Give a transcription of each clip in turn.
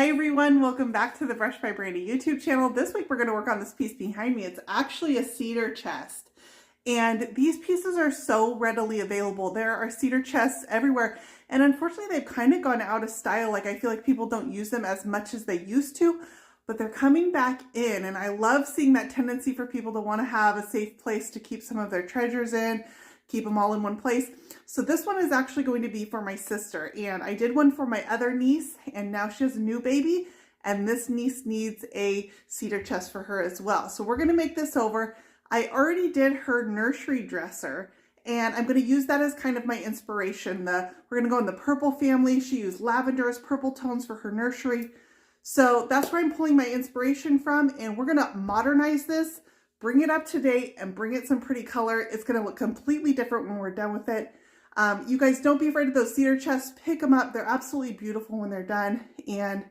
Hi everyone, welcome back to the Brush by Brandy YouTube channel. This week we're going to work on this piece behind me. It's actually a cedar chest. And these pieces are so readily available. There are cedar chests everywhere. And unfortunately they've kind of gone out of style. Like I feel like people don't use them as much as they used to, but they're coming back in. And I love seeing that tendency for people to want to have a safe place to keep some of their treasures in, keep them all in one place. So this one is actually going to be for my sister, and I did one for my other niece, and now she has a new baby, and this niece needs a cedar chest for her as well. So we're going to make this over. I already did her nursery dresser, and I'm going to use that as kind of my inspiration. We're going to go in the purple family. She used lavender as purple tones for her nursery. So that's where I'm pulling my inspiration from, and we're going to modernize this, bring it up to date, and bring it some pretty color. It's going to look completely different when we're done with it. You guys don't be afraid of those cedar chests. Pick them up. They're absolutely beautiful when they're done. And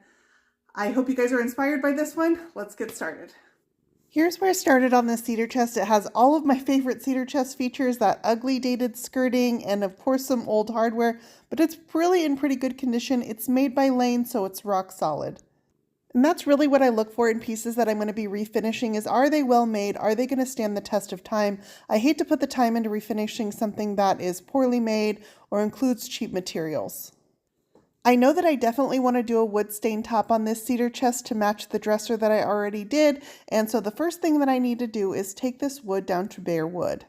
I hope you guys are inspired by this one. Let's get started. Here's where I started on this cedar chest. It has all of my favorite cedar chest features, that ugly dated skirting, and of course some old hardware, but it's really in pretty good condition. It's made by Lane, so it's rock solid. And that's really what I look for in pieces that I'm going to be refinishing is, are they well made? Are they going to stand the test of time? I hate to put the time into refinishing something that is poorly made or includes cheap materials. I know that I definitely want to do a wood stain top on this cedar chest to match the dresser that I already did. And so the first thing that I need to do is take this wood down to bare wood.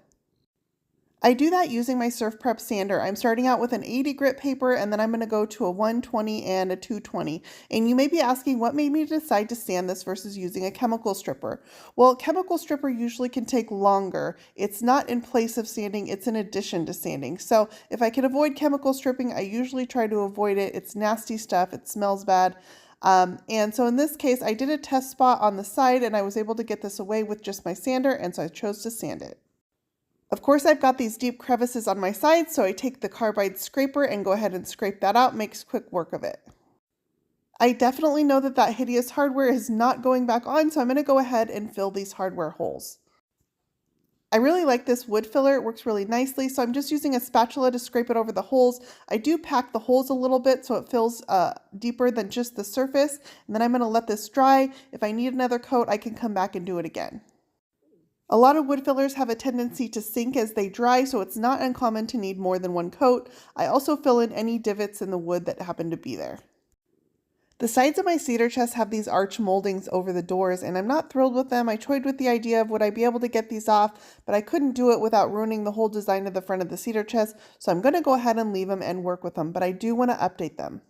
I do that using my Surf Prep sander. I'm starting out with an 80 grit paper, and then I'm going to go to a 120 and a 220. And you may be asking, what made me decide to sand this versus using a chemical stripper? Well, a chemical stripper usually can take longer. It's not in place of sanding, it's in addition to sanding. So if I can avoid chemical stripping, I usually try to avoid it. It's nasty stuff, it smells bad. And so in this case, I did a test spot on the side, and I was able to get this away with just my sander, and so I chose to sand it. Of course, I've got these deep crevices on my sides, so I take the carbide scraper and go ahead and scrape that out. Makes quick work of it. I definitely know that that hideous hardware is not going back on, so I'm going to go ahead and fill these hardware holes. I really like this wood filler. It works really nicely, so I'm just using a spatula to scrape it over the holes. I do pack the holes a little bit so it fills deeper than just the surface, and then I'm going to let this dry. If I need another coat, I can come back and do it again. A lot of wood fillers have a tendency to sink as they dry, so it's not uncommon to need more than one coat. I also fill in any divots in the wood that happen to be there. The sides of my cedar chest have these arch moldings over the doors, and I'm not thrilled with them. I toyed with the idea of would I be able to get these off, but I couldn't do it without ruining the whole design of the front of the cedar chest, so I'm going to go ahead and leave them and work with them, but I do want to update them.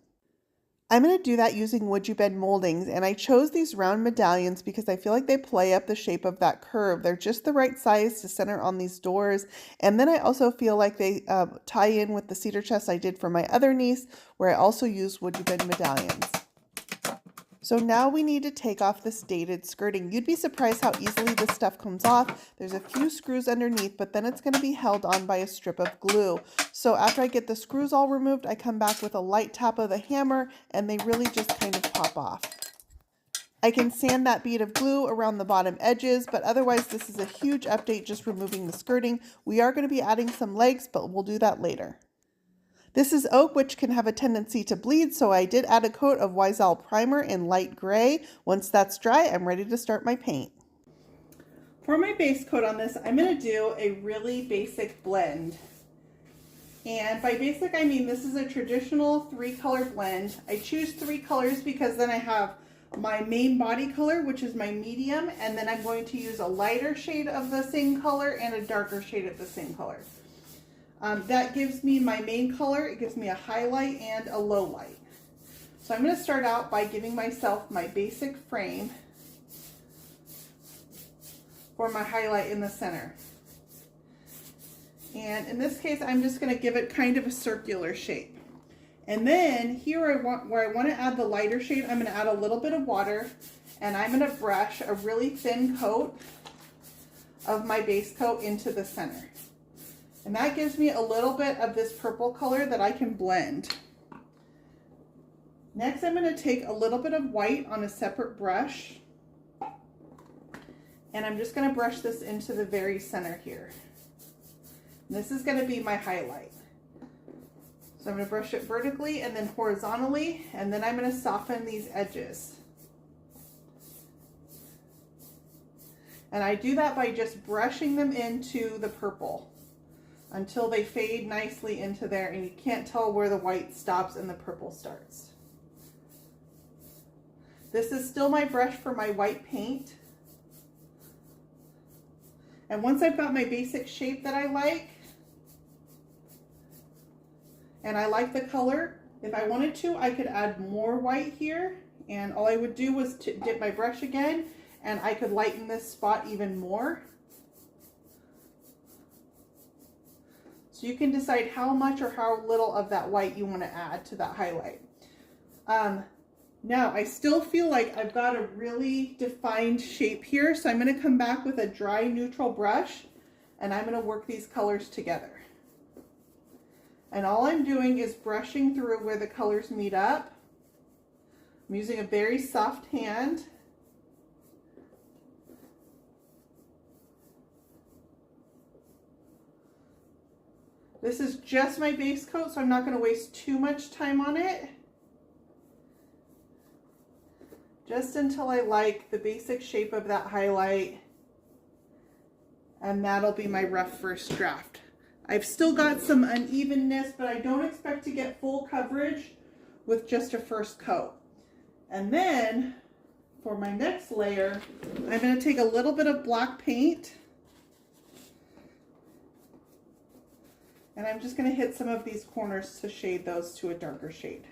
I'm going to do that using wood you bend moldings, and I chose these round medallions because I feel like they play up the shape of that curve. They're just the right size to center on these doors, and then I also feel like they tie in with the cedar chest I did for my other niece, where I also used wood you bend medallions. So now we need to take off this dated skirting. You'd be surprised how easily this stuff comes off. There's a few screws underneath, but then it's going to be held on by a strip of glue. So after I get the screws all removed, I come back with a light tap of the hammer, and they really just kind of pop off. I can sand that bead of glue around the bottom edges, but otherwise this is a huge update just removing the skirting. We are going to be adding some legs, but we'll do that later. This is oak, which can have a tendency to bleed, so I did add a coat of Wisal primer in light gray. Once that's dry, I'm ready to start my paint. For my base coat on this, I'm going to do a really basic blend. And by basic, I mean this is a traditional 3-color blend. I choose 3 colors because then I have my main body color, which is my medium, and then I'm going to use a lighter shade of the same color and a darker shade of the same color. That gives me my main color, it gives me a highlight and a low light. So I'm going to start out by giving myself my basic frame for my highlight in the center. And in this case, I'm just going to give it kind of a circular shape. And then here where I want to add the lighter shade, I'm going to add a little bit of water, and I'm going to brush a really thin coat of my base coat into the center. And that gives me a little bit of this purple color that I can blend. Next, I'm going to take a little bit of white on a separate brush, and I'm just going to brush this into the very center here. And this is going to be my highlight. So I'm going to brush it vertically and then horizontally, and then I'm going to soften these edges. And I do that by just brushing them into the purple until they fade nicely into there, and you can't tell where the white stops and the purple starts. This is still my brush for my white paint. And once I've got my basic shape that I like, and I like the color, if I wanted to, I could add more white here, and all I would do was dip my brush again, and I could lighten this spot even more. So you can decide how much or how little of that white you want to add to that highlight. Now I still feel like I've got a really defined shape here, so I'm going to come back with a dry neutral brush, and I'm going to work these colors together. And all I'm doing is brushing through where the colors meet up. I'm using a very soft hand. This is just my base coat, so I'm not going to waste too much time on it. Just until I like the basic shape of that highlight. And that'll be my rough first draft. I've still got some unevenness, but I don't expect to get full coverage with just a first coat. And then for my next layer, I'm going to take a little bit of black paint. And I'm just going to hit some of these corners to shade those to a darker shade.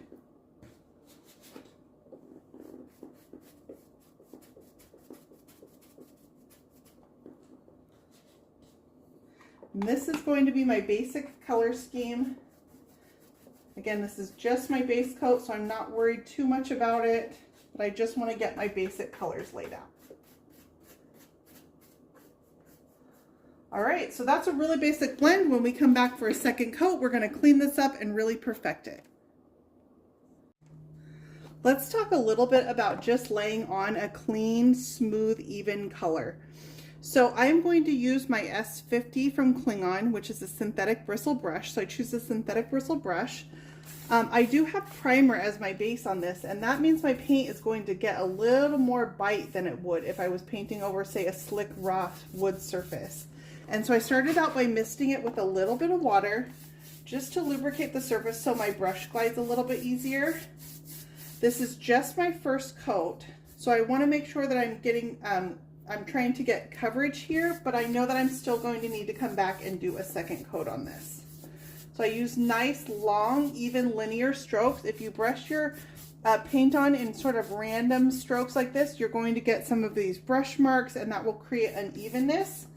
And this is going to be my basic color scheme. Again, this is just my base coat, so I'm not worried too much about it, but I just want to get my basic colors laid out. All right, so that's a really basic blend. When we come back for a second coat, we're going to clean this up and really perfect it. Let's talk a little bit about just laying on a clean, smooth, even color. So I'm going to use my S50 from Klingon, which is a synthetic bristle brush. So I choose a synthetic bristle brush. I do have primer as my base on this, and that means my paint is going to get a little more bite than it would if I was painting over, say, a slick raw wood surface. And so I started out by misting it with a little bit of water just to lubricate the surface so my brush glides a little bit easier. This is just my first coat, so I want to make sure that I'm getting, I'm trying to get coverage here, but I know that I'm still going to need to come back and do a second coat on this. So I use nice, long, even linear strokes. If you brush your paint on in sort of random strokes like this, you're going to get some of these brush marks, and that will create unevenness.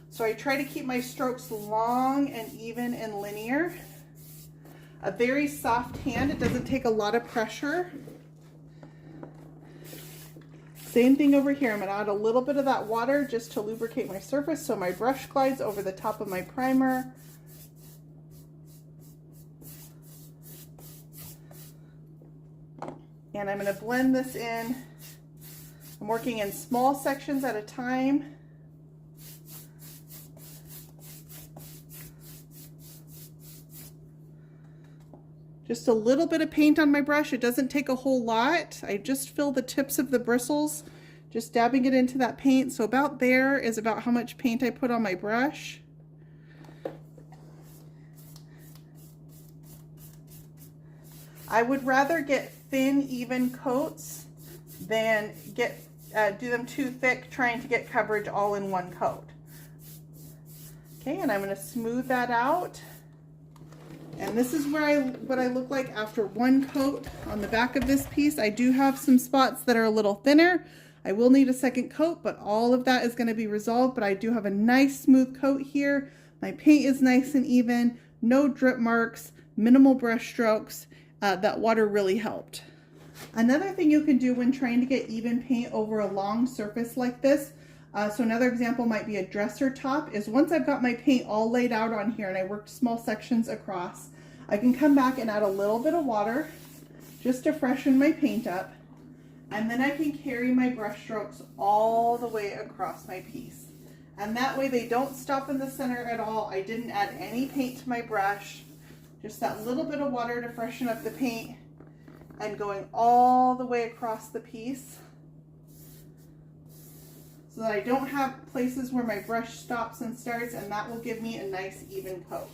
So I try to keep my strokes long and even and linear. A very soft hand, it doesn't take a lot of pressure. Same thing over here. I'm going to add a little bit of that water just to lubricate my surface so my brush glides over the top of my primer. And I'm going to blend this in. I'm working in small sections at a time. Just a little bit of paint on my brush. It doesn't take a whole lot. I just fill the tips of the bristles, just dabbing it into that paint. So about there is about how much paint I put on my brush. I would rather get thin, even coats than do them too thick, trying to get coverage all in one coat. Okay, and I'm going to smooth that out. And this is where what I look like after one coat on the back of this piece. I do have some spots that are a little thinner. I will need a second coat, but all of that is going to be resolved. But I do have a nice smooth coat here. My paint is nice and even, no drip marks, minimal brush strokes. That water really helped. Another thing you can do when trying to get even paint over a long surface like this, so another example might be a dresser top, is once I've got my paint all laid out on here and I worked small sections across, I can come back and add a little bit of water just to freshen my paint up, and then I can carry my brush strokes all the way across my piece. And that way they don't stop in the center at all. I didn't add any paint to my brush, Just that little bit of water to freshen up the paint, and going all the way across the piece so that I don't have places where my brush stops and starts, and that will give me a nice even coat.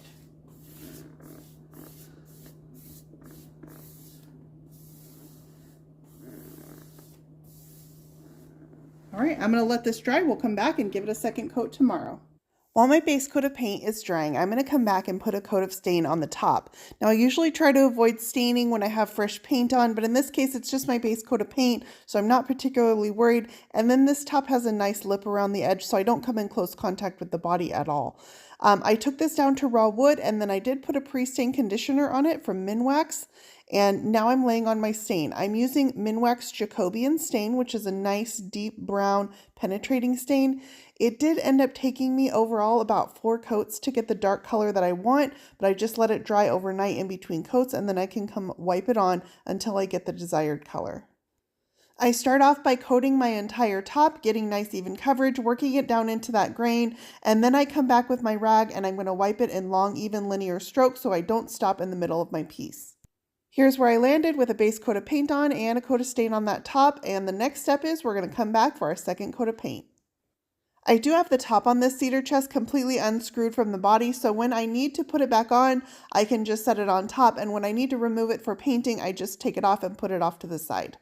All right, I'm going to let this dry. We'll come back and give it a second coat tomorrow. While my base coat of paint is drying, I'm going to come back and put a coat of stain on the top. Now I usually try to avoid staining when I have fresh paint on, but in this case it's just my base coat of paint, so I'm not particularly worried. And then this top has a nice lip around the edge, so I don't come in close contact with the body at all. I took this down to raw wood, and then I did put a pre-stain conditioner on it from Minwax, and now I'm laying on my stain. I'm using Minwax Jacobean stain, which is a nice deep brown penetrating stain. It did end up taking me overall about 4 coats to get the dark color that I want, but I just let it dry overnight in between coats, and then I can come wipe it on until I get the desired color. I start off by coating my entire top, getting nice even coverage, working it down into that grain, and then I come back with my rag and I'm going to wipe it in long, even linear strokes so I don't stop in the middle of my piece. Here's where I landed with a base coat of paint on and a coat of stain on that top, and the next step is we're going to come back for our second coat of paint. I do have the top on this cedar chest completely unscrewed from the body, so when I need to put it back on, I can just set it on top, and when I need to remove it for painting, I just take it off and put it off to the side.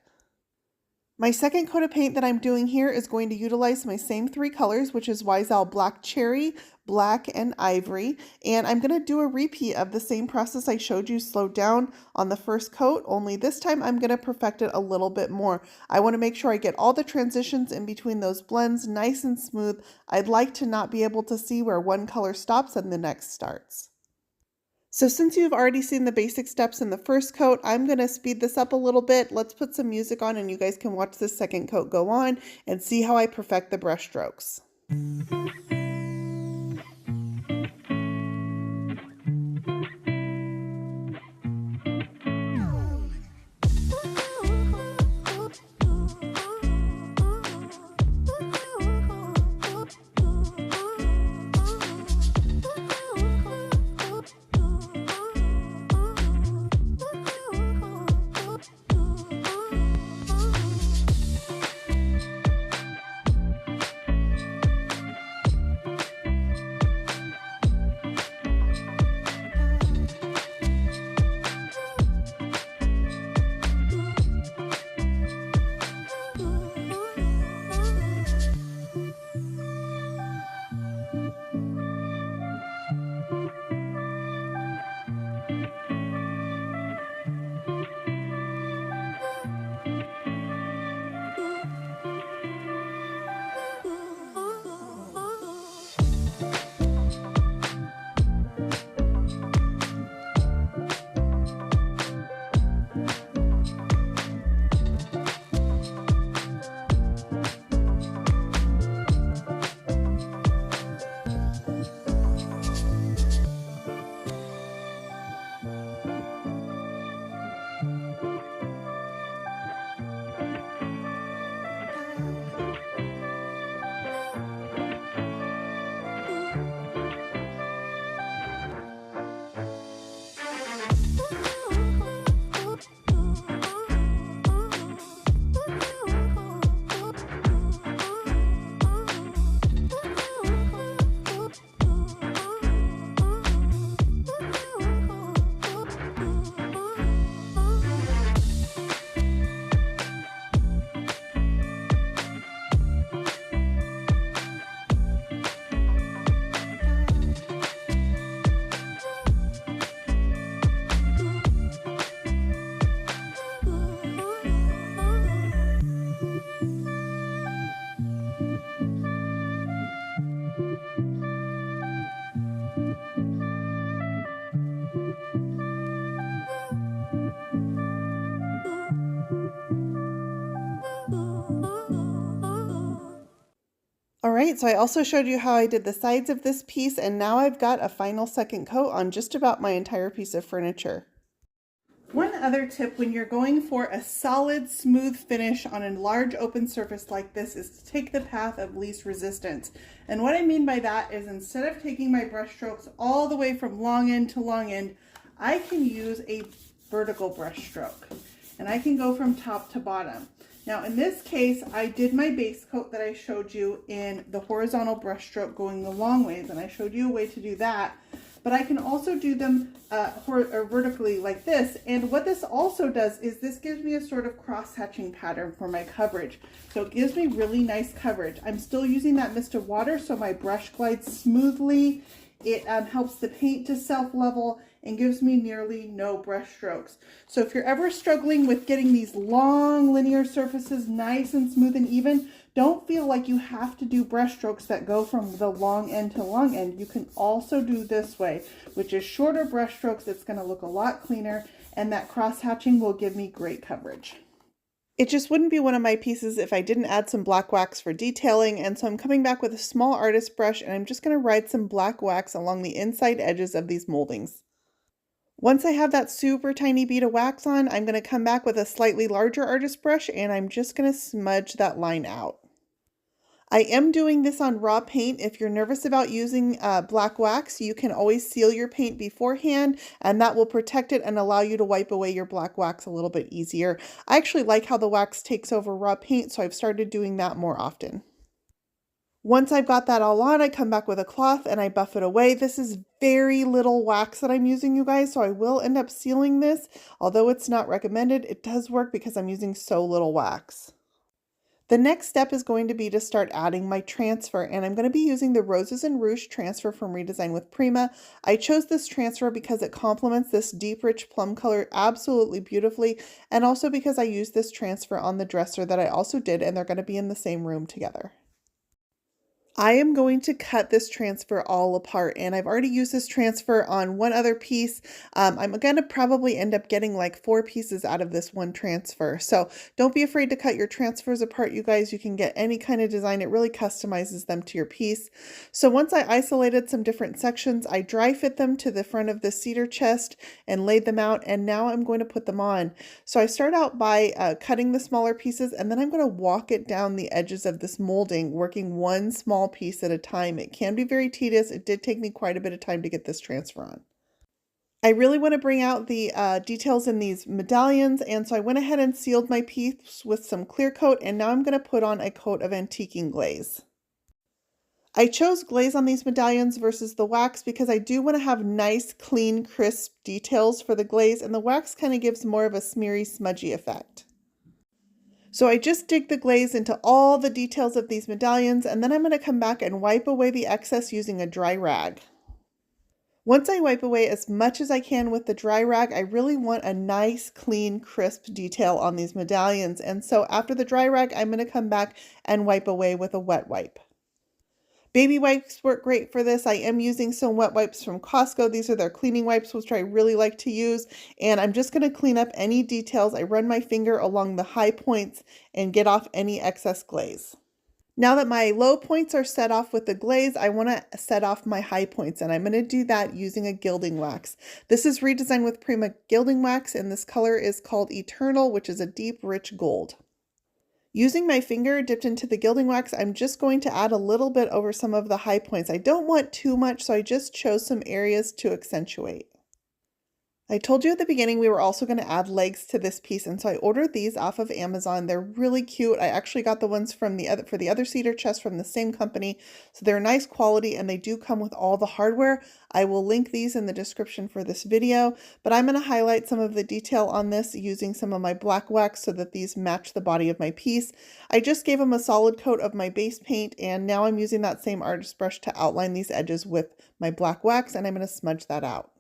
My second coat of paint that I'm doing here is going to utilize my same 3 colors, which is Wiesel Black Cherry, Black, and Ivory. And I'm going to do a repeat of the same process I showed you slowed down on the first coat, only this time I'm going to perfect it a little bit more. I want to make sure I get all the transitions in between those blends nice and smooth. I'd like to not be able to see where one color stops and the next starts. So since you've already seen the basic steps in the first coat, I'm going to speed this up a little bit. Let's put some music on and you guys can watch this second coat go on and see how I perfect the brush strokes. Alright, so I also showed you how I did the sides of this piece, and now I've got a final second coat on just about my entire piece of furniture. One other tip when you're going for a solid, smooth finish on a large open surface like this is to take the path of least resistance. And what I mean by that is instead of taking my brush strokes all the way from long end to long end, I can use a vertical brush stroke, and I can go from top to bottom. Now in this case, I did my base coat that I showed you in the horizontal brush stroke going the long ways, and I showed you a way to do that. But I can also do them vertically like this. And what this also does is this gives me a sort of cross-hatching pattern for my coverage. So it gives me really nice coverage. I'm still using that mist of water so my brush glides smoothly. It helps the paint to self-level and gives me nearly no brush strokes. So if you're ever struggling with getting these long linear surfaces nice and smooth and even, don't feel like you have to do brush strokes that go from the long end to long end. You can also do this way, which is shorter brush strokes. It's going to look a lot cleaner, and that cross hatching will give me great coverage. It just wouldn't be one of my pieces if I didn't add some black wax for detailing, and so I'm coming back with a small artist brush, and I'm just going to ride some black wax along the inside edges of these moldings. Once I have that super tiny bead of wax on, I'm going to come back with a slightly larger artist brush, and I'm just going to smudge that line out. I am doing this on raw paint. If you're nervous about using black wax, you can always seal your paint beforehand, and that will protect it and allow you to wipe away your black wax a little bit easier. I actually like how the wax takes over raw paint, so I've started doing that more often. Once I've got that all on, I come back with a cloth and I buff it away. This is very little wax that I'm using, you guys, so I will end up sealing this. Although it's not recommended, it does work because I'm using so little wax. The next step is going to be to start adding my transfer, and I'm going to be using the Roses and Rouge transfer from Redesign with Prima. I chose this transfer because it complements this deep rich plum color absolutely beautifully, and also because I used this transfer on the dresser that I also did, and they're going to be in the same room together. I am going to cut this transfer all apart, and I've already used this transfer on one other piece. I'm going to probably end up getting like 4 pieces out of this one transfer. So don't be afraid to cut your transfers apart, you guys. You can get any kind of design. It really customizes them to your piece. So once I isolated some different sections, I dry fit them to the front of the cedar chest and laid them out, and now I'm going to put them on. So I start out by cutting the smaller pieces, and then I'm going to walk it down the edges of this molding, working one small piece at a time. It can be very tedious. It did take me quite a bit of time to get this transfer on. I really want to bring out the details in these medallions, and so I went ahead and sealed my piece with some clear coat, and now I'm going to put on a coat of antiquing glaze. I chose glaze on these medallions versus the wax because I do want to have nice, clean, crisp details for the glaze, and the wax kind of gives more of a smeary, smudgy effect. So I just dig the glaze into all the details of these medallions, and then I'm going to come back and wipe away the excess using a dry rag. Once I wipe away as much as I can with the dry rag, I really want a nice, clean, crisp detail on these medallions. And so after the dry rag, I'm going to come back and wipe away with a wet wipe. Baby wipes work great for this. I am using some wet wipes from Costco. These are their cleaning wipes, which I really like to use. And I'm just going to clean up any details. I run my finger along the high points and get off any excess glaze. Now that my low points are set off with the glaze, I want to set off my high points, and I'm going to do that using a gilding wax. This is Redesign with Prima gilding wax, and this color is called Eternal, which is a deep, rich gold. Using my finger dipped into the gilding wax, I'm just going to add a little bit over some of the high points. I don't want too much, so I just chose some areas to accentuate. I told you at the beginning we were also going to add legs to this piece, and so I ordered these off of Amazon. They're really cute. I actually got the ones from for the other cedar chest from the same company, so they're nice quality, and they do come with all the hardware. I will link these in the description for this video, but I'm going to highlight some of the detail on this using some of my black wax so that these match the body of my piece. I just gave them a solid coat of my base paint, and now I'm using that same artist brush to outline these edges with my black wax, and I'm going to smudge that out.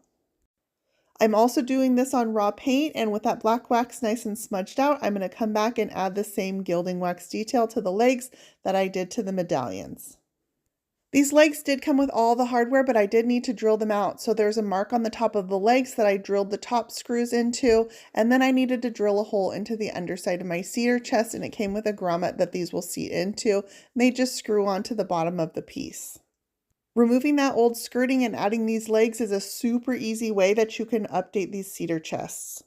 I'm also doing this on raw paint, and with that black wax nice and smudged out, I'm going to come back and add the same gilding wax detail to the legs that I did to the medallions. These legs did come with all the hardware, but I did need to drill them out. So there's a mark on the top of the legs that I drilled the top screws into, and then I needed to drill a hole into the underside of my cedar chest, and it came with a grommet that these will seat into, and they just screw onto the bottom of the piece. Removing that old skirting and adding these legs is a super easy way that you can update these cedar chests.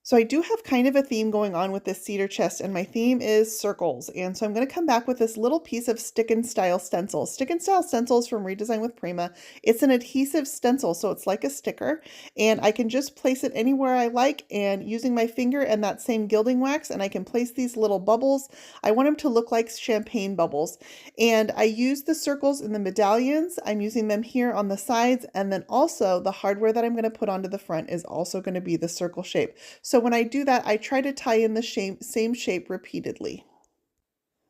So I do have kind of a theme going on with this cedar chest, and my theme is circles. And so I'm going to come back with this little piece of stick and style stencil. Stick and style stencils from Redesign with Prima. It's an adhesive stencil, so it's like a sticker, and I can just place it anywhere I like, and using my finger and that same gilding wax, and I can place these little bubbles. I want them to look like champagne bubbles. And I use the circles in the medallions. I'm using them here on the sides, and then also the hardware that I'm going to put onto the front is also going to be the circle shape. So when I do that, I try to tie in the same shape repeatedly.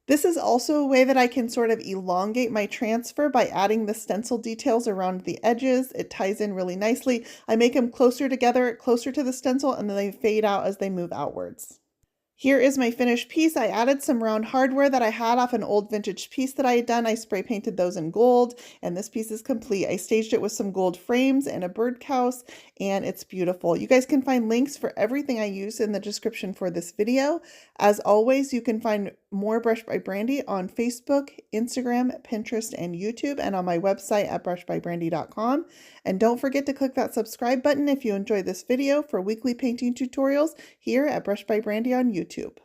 This is also a way that I can sort of elongate my transfer by adding the stencil details around the edges. It ties in really nicely. I make them closer together, closer to the stencil, and then they fade out as they move outwards. Here is my finished piece. I added some round hardware that I had off an old vintage piece that I had done. I spray painted those in gold, and this piece is complete. I staged it with some gold frames and a birdhouse, and it's beautiful. You guys can find links for everything I use in the description for this video. As always, you can find more Brush by Brandy on Facebook, Instagram, Pinterest, and YouTube, and on my website at brushbybrandy.com. And don't forget to click that subscribe button if you enjoyed this video for weekly painting tutorials here at Brush by Brandy on YouTube.